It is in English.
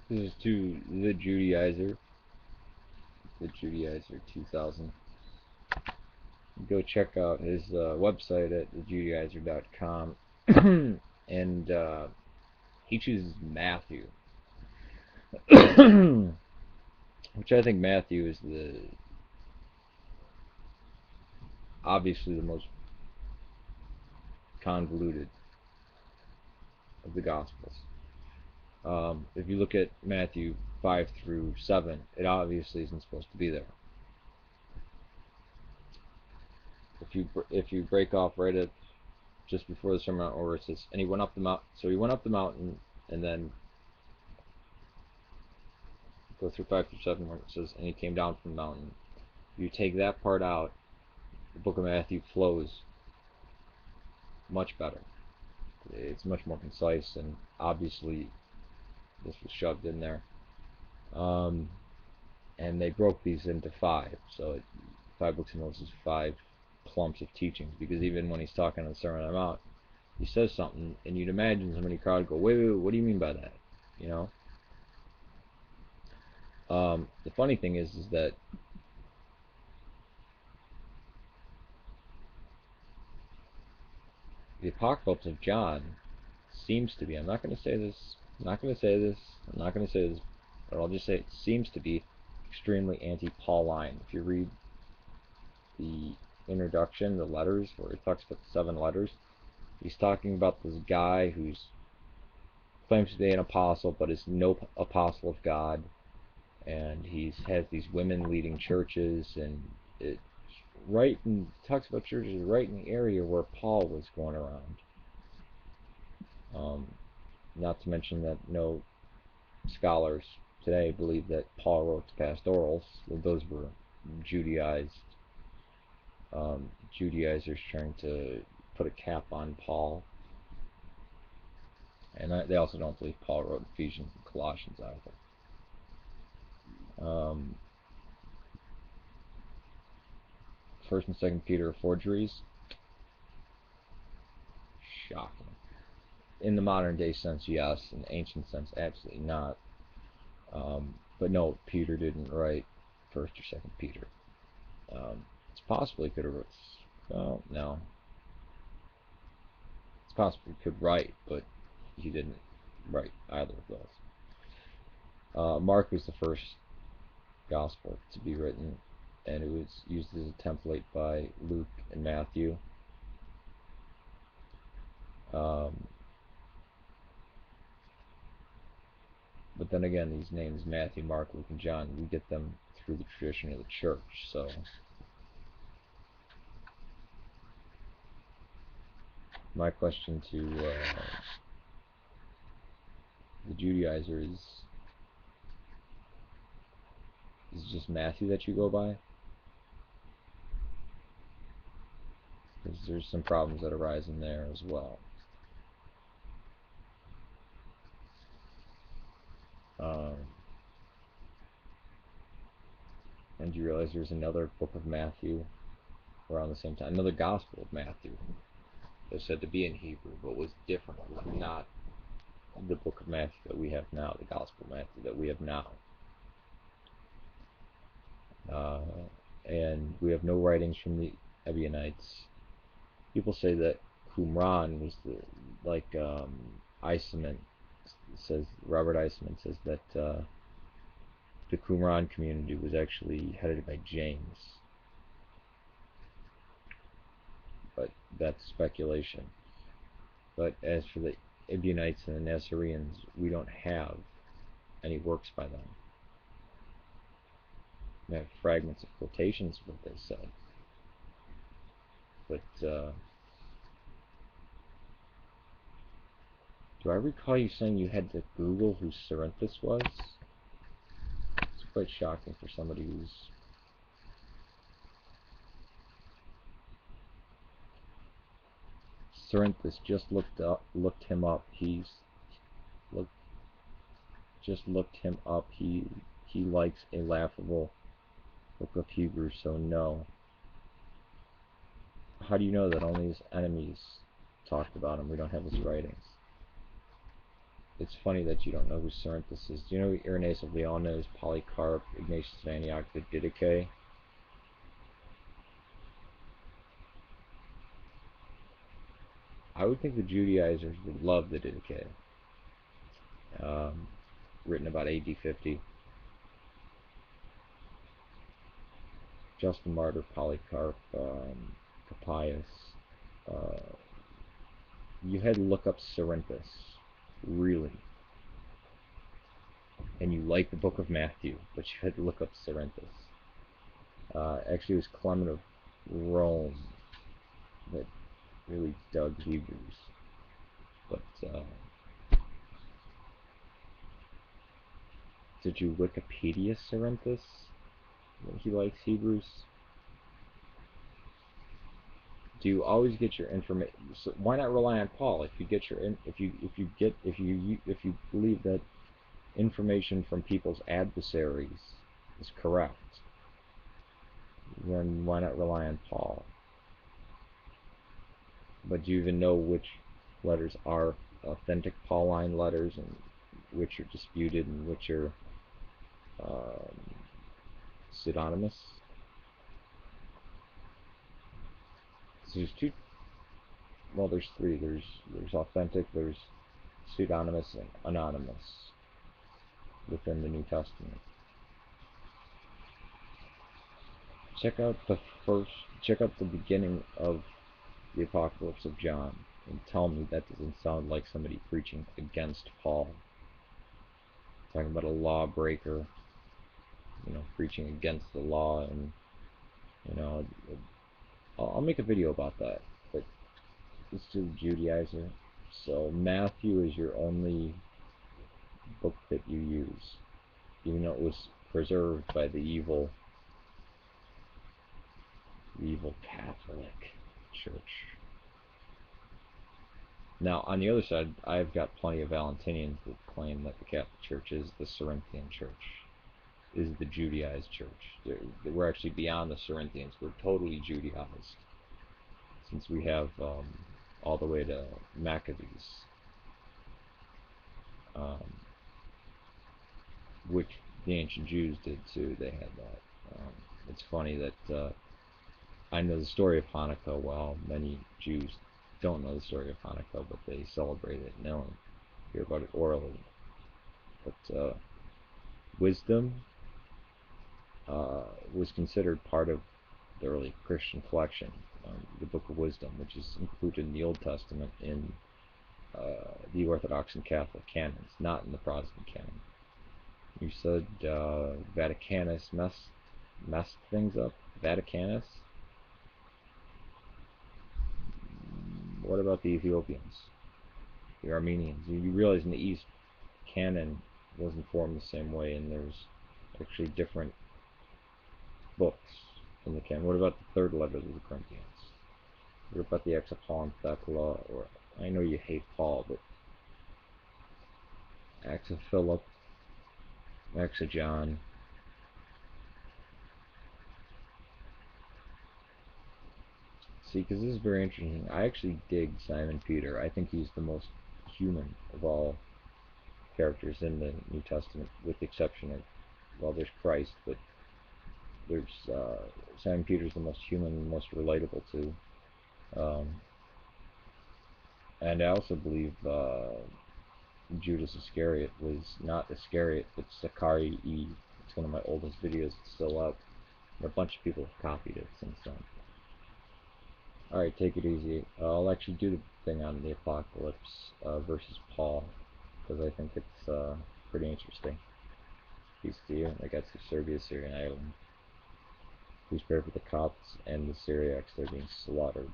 This is to the Judaizer, the Judaizer2000. Go check out his website at TheJudaizer2000, and he chooses Matthew, which I think Matthew is obviously the most convoluted of the Gospels. If you look at Matthew 5 through 7, it obviously isn't supposed to be there. If you break off right at just before the Sermon on the Mount, where it says, and he went up the mountain, so he went up the mountain, and then go through 5 through 7 where it says, and he came down from the mountain. You take that part out, the book of Matthew flows much better. It's much more concise, and obviously this was shoved in there. And they broke these into 5, so 5 books of Moses, 5 clumps of teachings, because even when he's talking on the Sermon on the Mount, he says something, and you'd imagine somebody in the crowd go, wait, what do you mean by that? You know? The funny thing is that the Apocalypse of John seems to be, I'm not going to say this, but I'll just say it seems to be extremely anti-Pauline. If you read the introduction, the letters, where he talks about the 7 letters, he's talking about this guy who's claims to be an apostle, but is no apostle of God, and he has these women leading churches, and it talks about churches right in the area where Paul was going around. Not to mention that no scholars today believe that Paul wrote the pastorals. Those were Judaized Judaizers trying to put a cap on Paul. And they also don't believe Paul wrote Ephesians and Colossians either. First and Second Peter are forgeries. Shocking. In the modern day sense, yes. In the ancient sense, absolutely not. But no, Peter didn't write First or Second Peter. It's possible he could have wrote. Well, no. It's possible he could write, but he didn't write either of those. Mark was the first gospel to be written, and it was used as a template by Luke and Matthew. But then again, these names, Matthew, Mark, Luke, and John, we get them through the tradition of the church. So my question to the Judaizer is it just Matthew that you go by? Because there's some problems that arise in there as well. And you realize there's another book of Matthew around the same time, another Gospel of Matthew that's said to be in Hebrew, but was different. It was not the book of Matthew that we have now, the Gospel of Matthew that we have now. And we have no writings from the Ebionites. People say that Qumran was Eisman says, Robert Eisman says that the Qumran community was actually headed by James. But that's speculation. But as for the Ebionites and the Nazarenes, we don't have any works by them. We have fragments of quotations of what they said. But do I recall you saying you had to Google who Cerinthus was? It's quite shocking for somebody who's Cerinthus. Just looked him up. Just looked him up. He likes a laughable book of Hebrew, so no. How do you know that only his enemies talked about him? We don't have his writings. it's funny that you don't know who Cerinthus is. Do you know who Irenaeus of Lyons is? Polycarp, Ignatius of Antioch, the Didache? I would think the Judaizers would love the Didache. Um, Written about AD 50. Justin Martyr, Polycarp, Papias. Uh, you had to look up Cerinthus, really. And you like the book of Matthew, but you had to look up Cerinthus. Actually, it was Clement of Rome that really dug Hebrews. But did you Wikipedia Cerinthus that he likes Hebrews? Do you always get your information? So why not rely on Paul? If you get your if you believe that information from people's adversaries is correct, then why not rely on Paul? But do you even know which letters are authentic Pauline letters and which are disputed and which are um, pseudonymous? So there's two. Well, there's three. There's authentic, there's pseudonymous, and anonymous within the New Testament. Check out the first. Check out the beginning of the Apocalypse of John and tell me that doesn't sound like somebody preaching against Paul. Talking about a lawbreaker, preaching against the law, and you know, I'll make a video about that. But let's do the Judaizer. So Matthew is your only book that you use, even though it was preserved by the evil Catholic Church. Now, on the other side, I've got plenty of Valentinians that claim that the Catholic Church is the Cerinthian Church, is the Judaized Church. We're actually beyond the Cerinthians. We're totally Judaized, since we have all the way to Maccabees, um, which the ancient Jews did too. They had that. It's funny that I know the story of Hanukkah, while many Jews don't know the story of Hanukkah, but they celebrate it and they only hear about it orally. But wisdom was considered part of the early Christian collection, the Book of Wisdom, which is included in the Old Testament in the Orthodox and Catholic canons, not in the Protestant canon. You said Vaticanus messed things up? Vaticanus? What about the Ethiopians? The Armenians? You realize in the East, canon wasn't formed the same way, and there's actually different books in the canon. What about the third letter of the Corinthians? What about the Acts of Paul and Thecla? Or I know you hate Paul, but Acts of Philip, Acts of John. See, because this is very interesting. I actually dig Simon Peter. I think he's the most human of all characters in the New Testament, with the exception of, well, there's Christ, but there's Simon Peter's the most human, most relatable too. Um, and I also believe Judas Iscariot was not Iscariot, but Sakari E. It's one of my oldest videos. It's still up. And a bunch of people have copied it since then. Alright, take it easy. I'll actually do the thing on the Apocalypse versus Paul, because I think it's pretty interesting. Peace to you. I got to Serbia, Syrian Ireland. Please pray for the Copts and the Syriacs. They're being slaughtered.